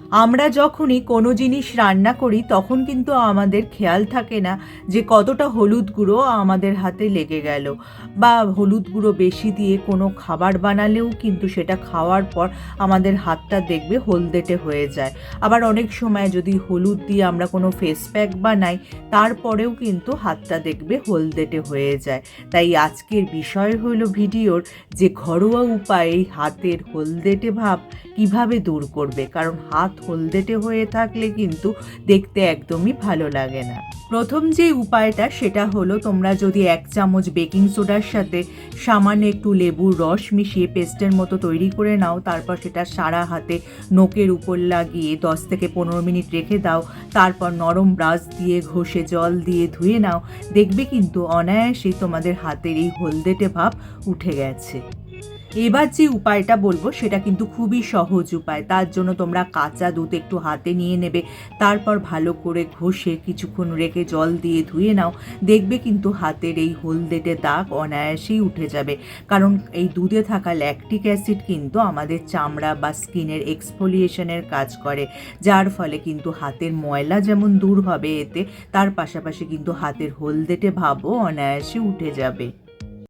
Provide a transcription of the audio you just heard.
আমরা যখনই কোনো জিনিস রান্না করি তখন কিন্তু আমাদের খেয়াল থাকে না যে কতটা হলুদ গুঁড়ো আমাদের হাতে লেগে গেল, বা হলুদ গুঁড়ো বেশি দিয়ে কোনো খাবার বানালেও কিন্তু সেটা খাওয়ার পর আমাদের হাতটা দেখবে হলদেটে হয়ে যায়। আবার অনেক সময় যদি হলুদ দিয়ে আমরা কোনো ফেস প্যাক বানাই তারপরেও কিন্তু হাতটা দেখবে হলদেটে হয়ে যায়। তাই আজকের বিষয় হলো ভিডিওর যে ঘরোয়া উপায়ে হাতের হলদেটে ভাব কিভাবে দূর করবে, কারণ হাত হলদেটে হয়ে থাকলে কিন্তু দেখতে একদমই ভালো লাগে না। প্রথম যে উপায়টা সেটা হলো, তোমরা যদি 1 চামচ বেকিং সোডার সাথে সামান্য একটু লেবুর রস মিশিয়ে পেস্টের মতো তৈরি করে নাও, তারপর সেটা সারা হাতে নোকের উপর লাগিয়ে 10 থেকে 15 মিনিট রেখে দাও। তারপর নরম ব্রাশ দিয়ে ঘষে জল দিয়ে ধুয়ে নাও, দেখবে কিন্তু অনায়াসেই তোমাদের হাতের এই হলদেটে ভাব উঠে গেছে। এবার যে উপায়টা বলবো সেটা কিন্তু খুবই সহজ উপায়। তার জন্য তোমরা কাঁচা দুধ একটু হাতে নিয়ে নেবে, তারপর ভালো করে ঘষে কিছুক্ষণ রেখে জল দিয়ে ধুয়ে নাও, দেখবে কিন্তু হাতের এই হলদেটে দাগ অনায়াসেই উঠে যাবে। কারণ এই দুধে থাকা ল্যাকটিক অ্যাসিড কিন্তু আমাদের চামড়া বা স্কিনের এক্সফোলিয়েশনের কাজ করে, যার ফলে কিন্তু হাতের ময়লা যেমন দূর হবে এতে, তার পাশাপাশি কিন্তু হাতের হলদেটে ভাবও অনায়াসে উঠে যাবে।